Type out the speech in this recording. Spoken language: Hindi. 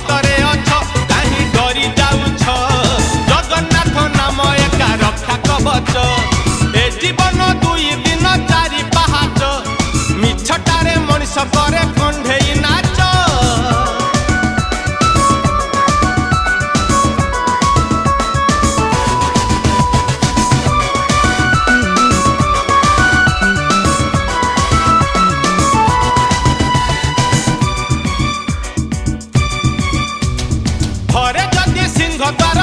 सतरे अछ काहे डरी जाउछ जगन्नाथ नाम एका रक्षा कवच ए जीवन दुई दिन चारि पहाच मिछटारे मनिष करे कंढेई नाच घरे जदि सिंह द्वार